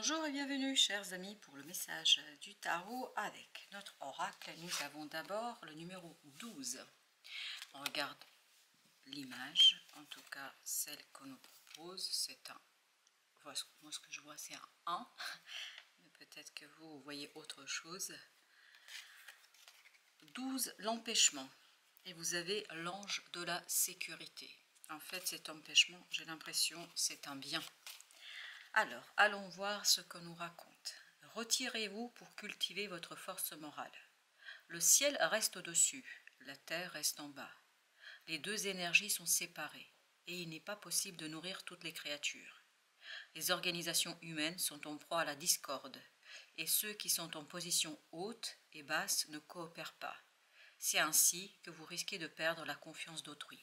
Bonjour et bienvenue chers amis pour le message du tarot avec notre oracle. Nous avons d'abord le numéro 12. On regarde l'image, en tout cas celle qu'on nous propose, c'est un, moi ce que je vois c'est un 1, mais peut-être que vous voyez autre chose. 12, l'empêchement, et vous avez l'ange de la sécurité. En fait cet empêchement, j'ai l'impression c'est un bien. Alors, allons voir ce que nous raconte. Retirez-vous pour cultiver votre force morale. Le ciel reste au-dessus, la terre reste en bas. Les deux énergies sont séparées et il n'est pas possible de nourrir toutes les créatures. Les organisations humaines sont en proie à la discorde et ceux qui sont en position haute et basse ne coopèrent pas. C'est ainsi que vous risquez de perdre la confiance d'autrui.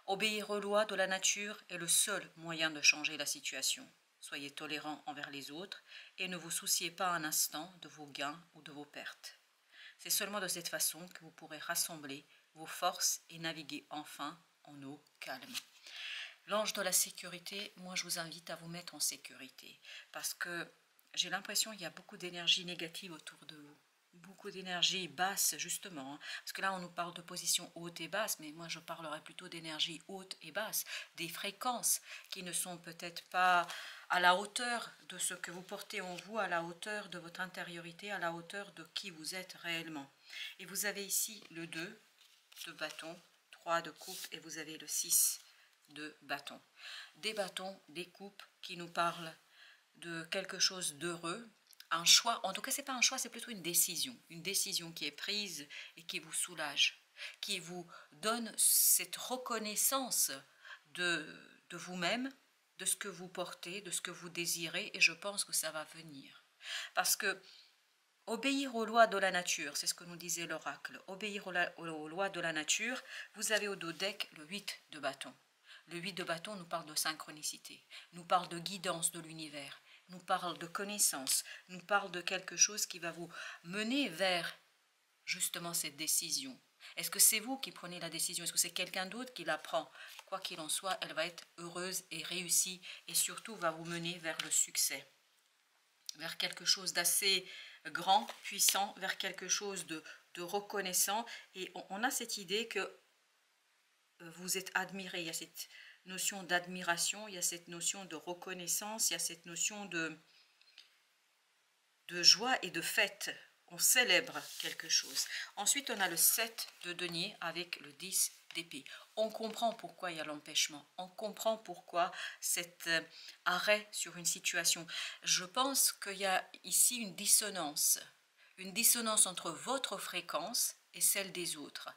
Obéir aux lois de la nature est le seul moyen de changer la situation. Soyez tolérants envers les autres et ne vous souciez pas un instant de vos gains ou de vos pertes. C'est seulement de cette façon que vous pourrez rassembler vos forces et naviguer enfin en eau calme. L'ange de la sécurité, moi je vous invite à vous mettre en sécurité parce que j'ai l'impression qu'il y a beaucoup d'énergie négative autour de vous. Beaucoup d'énergie basse justement, hein, parce que là on nous parle de position haute et basse, mais moi je parlerais plutôt d'énergie haute et basse, des fréquences qui ne sont peut-être pas à la hauteur de ce que vous portez en vous, à la hauteur de votre intériorité, à la hauteur de qui vous êtes réellement. Et vous avez ici le 2 de bâton, 3 de coupe et vous avez le 6 de bâton. Des bâtons, des coupes qui nous parlent de quelque chose d'heureux, un choix, en tout cas c'est pas un choix, c'est plutôt une décision qui est prise et qui vous soulage, qui vous donne cette reconnaissance de vous-même, de ce que vous portez, de ce que vous désirez, et je pense que ça va venir. Parce que obéir aux lois de la nature, c'est ce que nous disait l'oracle, obéir aux lois de la nature, vous avez au dos deck le 8 de bâton. Le 8 de bâton nous parle de synchronicité, nous parle de guidance de l'univers, nous parle de connaissance, nous parle de quelque chose qui va vous mener vers justement cette décision. Est-ce que c'est vous qui prenez la décision? Est-ce que c'est quelqu'un d'autre qui la prend? Quoi qu'il en soit, elle va être heureuse et réussie et surtout va vous mener vers le succès, vers quelque chose d'assez grand, puissant, vers quelque chose de reconnaissant. Et on a cette idée que vous êtes admiré, il y a cette notion d'admiration, il y a cette notion de reconnaissance, il y a cette notion de joie et de fête. On célèbre quelque chose. Ensuite, on a le 7 de denier avec le 10 d'épée. On comprend pourquoi il y a l'empêchement. On comprend pourquoi cet arrêt sur une situation. Je pense qu'il y a ici une dissonance entre votre fréquence et celle des autres.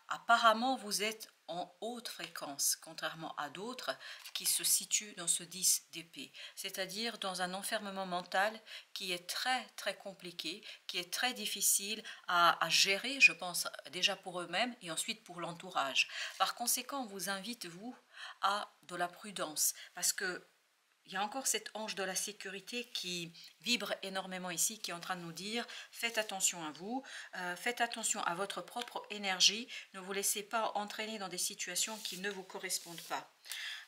Apparemment, vous êtes en haute fréquence, contrairement à d'autres qui se situent dans ce 10 d'épée, c'est-à-dire dans un enfermement mental qui est très très compliqué, qui est très difficile à gérer, je pense, déjà pour eux-mêmes et ensuite pour l'entourage. Par conséquent, on vous invite, vous, à de la prudence, parce que il y a encore cet ange de la sécurité qui vibre énormément ici, qui est en train de nous dire faites attention à vous, faites attention à votre propre énergie, ne vous laissez pas entraîner dans des situations qui ne vous correspondent pas.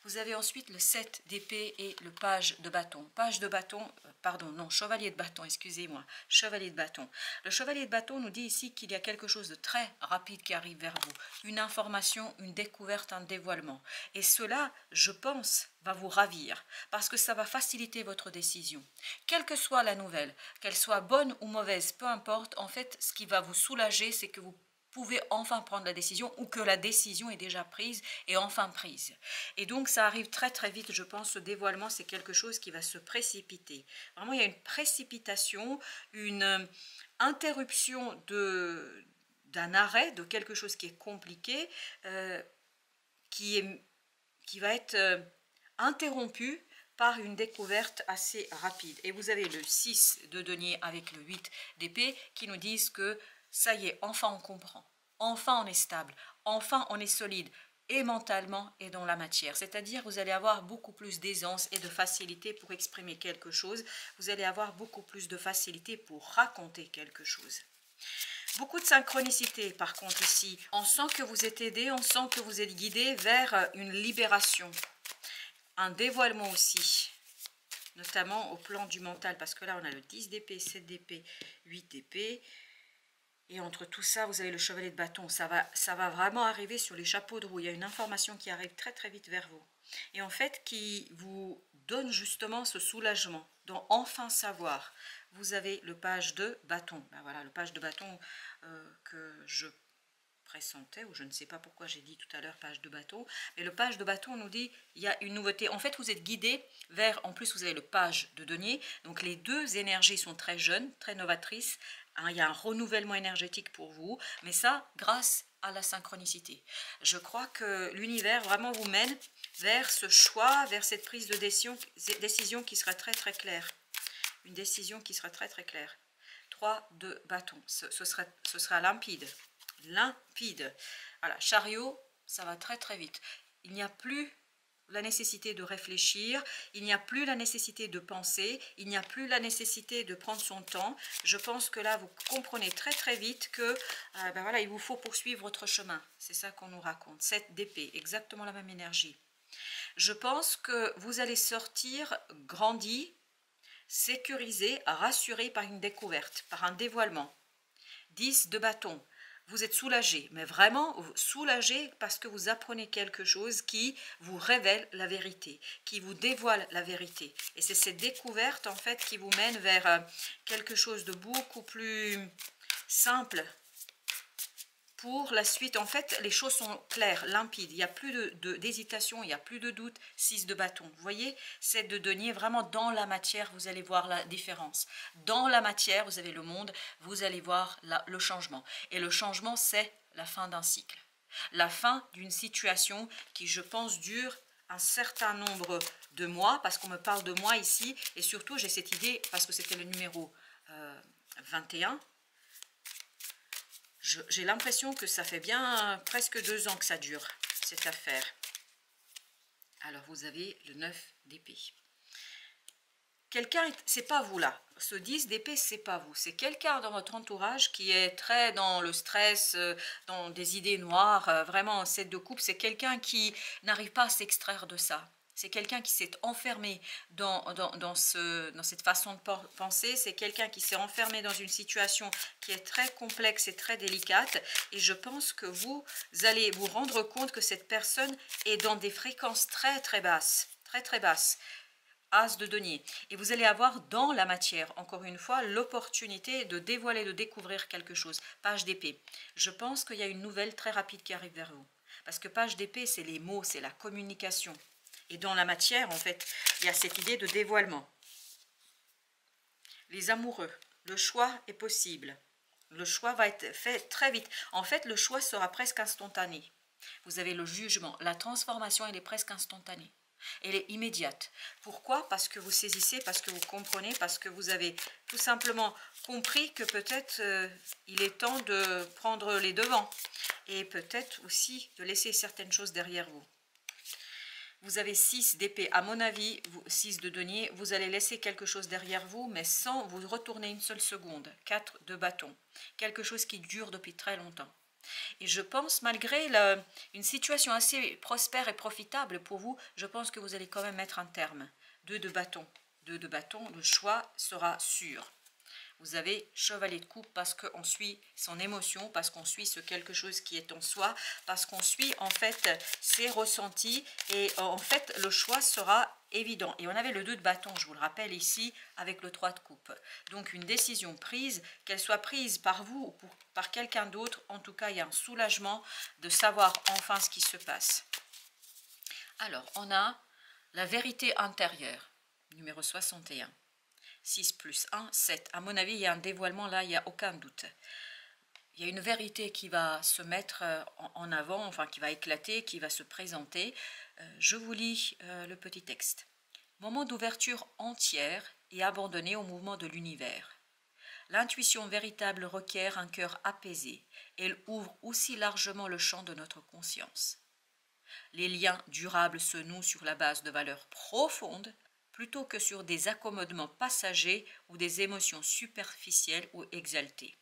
Vous avez ensuite le 7 d'épée et le page de bâton. Page de bâton, pardon, non, chevalier de bâton, excusez-moi, chevalier de bâton. Le chevalier de bâton nous dit ici qu'il y a quelque chose de très rapide qui arrive vers vous. Une information, une découverte, un dévoilement. Et cela, je pense, va vous ravir parce que ça va faciliter votre décision. Quelle que soit la nouvelle, qu'elle soit bonne ou mauvaise, peu importe, en fait, ce qui va vous soulager, c'est que vous pouvez enfin prendre la décision ou que la décision est déjà prise et enfin prise. Et donc ça arrive très très vite, je pense, ce dévoilement, c'est quelque chose qui va se précipiter. Vraiment, il y a une précipitation, une interruption d'un arrêt, de quelque chose qui est compliqué, qui va être interrompu par une découverte assez rapide. Et vous avez le 6 de denier avec le 8 d'épée qui nous disent que ça y est, enfin on comprend, enfin on est stable, enfin on est solide, et mentalement et dans la matière. C'est-à-dire vous allez avoir beaucoup plus d'aisance et de facilité pour exprimer quelque chose, vous allez avoir beaucoup plus de facilité pour raconter quelque chose. Beaucoup de synchronicité par contre ici. On sent que vous êtes aidé, on sent que vous êtes guidé vers une libération, un dévoilement aussi. notamment au plan du mental, parce que là on a le 10 d'épée, 7 d'épée, 8 d'épée, et entre tout ça vous avez le chevalier de bâton. Ça va vraiment arriver sur les chapeaux de roue. Il y a une information qui arrive très très vite vers vous, et en fait qui vous donne justement ce soulagement, donc enfin savoir. Vous avez le page de bâton, ben voilà, le page de bâton que je pressentais, ou je ne sais pas pourquoi j'ai dit tout à l'heure page de bâton, mais le page de bâton nous dit il y a une nouveauté. En fait vous êtes guidé vers, en plus vous avez le page de denier, donc les deux énergies sont très jeunes, très novatrices, hein, il y a un renouvellement énergétique pour vous, mais ça grâce à la synchronicité. Je crois que l'univers vraiment vous mène vers ce choix, vers cette prise de décision qui sera très très claire. Une décision qui sera très très claire. 3 de bâton, ce sera limpide. Limpide. Voilà, chariot, ça va très très vite. Il n'y a plus la nécessité de réfléchir, il n'y a plus la nécessité de penser, il n'y a plus la nécessité de prendre son temps. Je pense que là, vous comprenez très très vite que ben voilà, il vous faut poursuivre votre chemin. C'est ça qu'on nous raconte. 7 d'épée, exactement la même énergie. Je pense que vous allez sortir grandi, sécurisé, rassuré par une découverte, par un dévoilement. 10 de bâton. Vous êtes soulagé, mais vraiment soulagé parce que vous apprenez quelque chose qui vous révèle la vérité, qui vous dévoile la vérité. Et c'est cette découverte en fait qui vous mène vers quelque chose de beaucoup plus simple pour la suite. En fait, les choses sont claires, limpides, il n'y a plus d'hésitation, il n'y a plus de doute. 6 de bâton, vous voyez, c'est de denier, vraiment dans la matière, vous allez voir la différence. Dans la matière, vous avez le monde, vous allez voir le changement. Et le changement, c'est la fin d'un cycle. La fin d'une situation qui, je pense, dure un certain nombre de mois, parce qu'on me parle de mois ici, et surtout, j'ai cette idée, parce que c'était le numéro 21, j'ai l'impression que ça fait bien presque 2 ans que ça dure, cette affaire. Alors, vous avez le 9 d'épée. Quelqu'un, c'est pas vous là. Ce 10 d'épée, c'est pas vous. C'est quelqu'un dans votre entourage qui est très dans le stress, dans des idées noires. Vraiment, 7 de coupe, c'est quelqu'un qui n'arrive pas à s'extraire de ça. C'est quelqu'un qui s'est enfermé dans cette façon de penser. C'est quelqu'un qui s'est enfermé dans une situation qui est très complexe et très délicate. Et je pense que vous allez vous rendre compte que cette personne est dans des fréquences très très basses. Très très basses. As de denier. Et vous allez avoir dans la matière, encore une fois, l'opportunité de dévoiler, de découvrir quelque chose. Page d'épée. Je pense qu'il y a une nouvelle très rapide qui arrive vers vous. Parce que page d'épée, c'est les mots, c'est la communication. Et dans la matière, en fait, il y a cette idée de dévoilement. Les amoureux, le choix est possible. Le choix va être fait très vite. En fait, le choix sera presque instantané. Vous avez le jugement. La transformation, elle est presque instantanée. Elle est immédiate. Pourquoi? Parce que vous saisissez, parce que vous comprenez, parce que vous avez tout simplement compris que peut-être il est temps de prendre les devants. Et peut-être aussi de laisser certaines choses derrière vous. Vous avez 6 d'épée. À mon avis, 6 de denier, vous allez laisser quelque chose derrière vous, mais sans vous retourner une seule seconde. 4 de bâton. Quelque chose qui dure depuis très longtemps. Et je pense, malgré une situation assez prospère et profitable pour vous, je pense que vous allez quand même mettre un terme. 2 de bâton. 2 de bâton, le choix sera sûr. Vous avez chevalier de coupe parce qu'on suit son émotion, parce qu'on suit ce quelque chose qui est en soi, parce qu'on suit en fait ses ressentis, et en fait le choix sera évident. Et on avait le 2 de bâton, je vous le rappelle ici, avec le 3 de coupe. Donc une décision prise, qu'elle soit prise par vous ou par quelqu'un d'autre, en tout cas il y a un soulagement de savoir enfin ce qui se passe. Alors on a la vérité intérieure, numéro 61. 6 plus 1, 7. À mon avis, il y a un dévoilement là, il n'y a aucun doute. Il y a une vérité qui va se mettre en avant, enfin qui va éclater, qui va se présenter. Je vous lis le petit texte. Moment d'ouverture entière et abandonné au mouvement de l'univers. L'intuition véritable requiert un cœur apaisé. Elle ouvre aussi largement le champ de notre conscience. Les liens durables se nouent sur la base de valeurs profondes, plutôt que sur des accommodements passagers ou des émotions superficielles ou exaltées.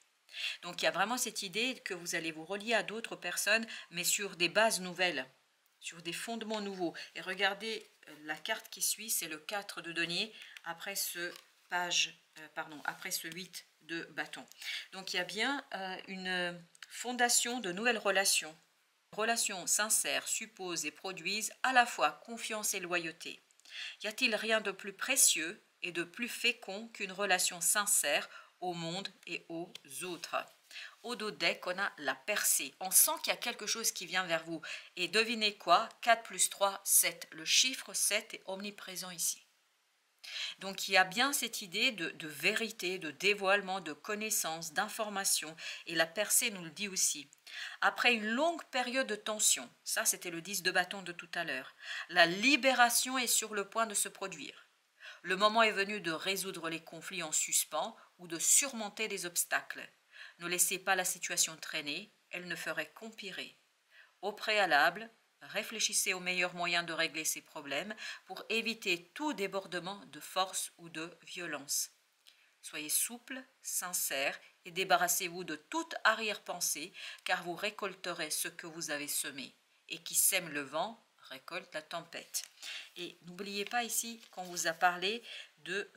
Donc il y a vraiment cette idée que vous allez vous relier à d'autres personnes, mais sur des bases nouvelles, sur des fondements nouveaux. Et regardez la carte qui suit, c'est le 4 de denier, après ce après ce 8 de bâton. Donc il y a bien une fondation de nouvelles relations. Relations sincères supposent et produisent à la fois confiance et loyauté. Y a-t-il rien de plus précieux et de plus fécond qu'une relation sincère au monde et aux autres? Au dos deck, on a la percée. On sent qu'il y a quelque chose qui vient vers vous. Et devinez quoi? 4 plus 3, 7. Le chiffre 7 est omniprésent ici. Donc il y a bien cette idée de vérité, de dévoilement, de connaissance, d'information. Et la percée nous le dit aussi. Après une longue période de tension, ça c'était le 10 de bâton de tout à l'heure, la libération est sur le point de se produire. Le moment est venu de résoudre les conflits en suspens ou de surmonter des obstacles. Ne laissez pas la situation traîner, elle ne ferait qu'empirer. Au préalable, réfléchissez aux meilleurs moyens de régler ces problèmes pour éviter tout débordement de force ou de violence. Soyez souple, sincère et débarrassez-vous de toute arrière-pensée, car vous récolterez ce que vous avez semé. Et qui sème le vent récolte la tempête. Et n'oubliez pas ici qu'on vous a parlé de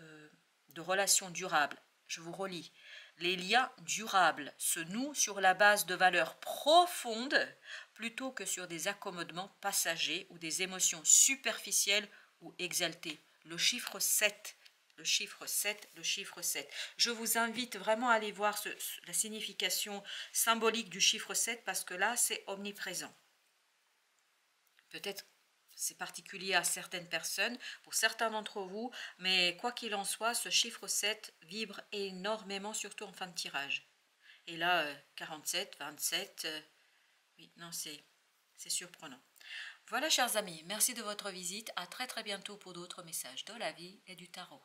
relations durables. Je vous relis. Les liens durables se nouent sur la base de valeurs profondes plutôt que sur des accommodements passagers ou des émotions superficielles ou exaltées. Le chiffre 7. Le chiffre 7, le chiffre 7. Je vous invite vraiment à aller voir la signification symbolique du chiffre 7 parce que là, c'est omniprésent. Peut-être c'est particulier à certaines personnes, pour certains d'entre vous, mais quoi qu'il en soit, ce chiffre 7 vibre énormément, surtout en fin de tirage. Et là, 47, 27, oui, non, c'est surprenant. Voilà, chers amis, merci de votre visite. À très très bientôt pour d'autres messages de la vie et du tarot.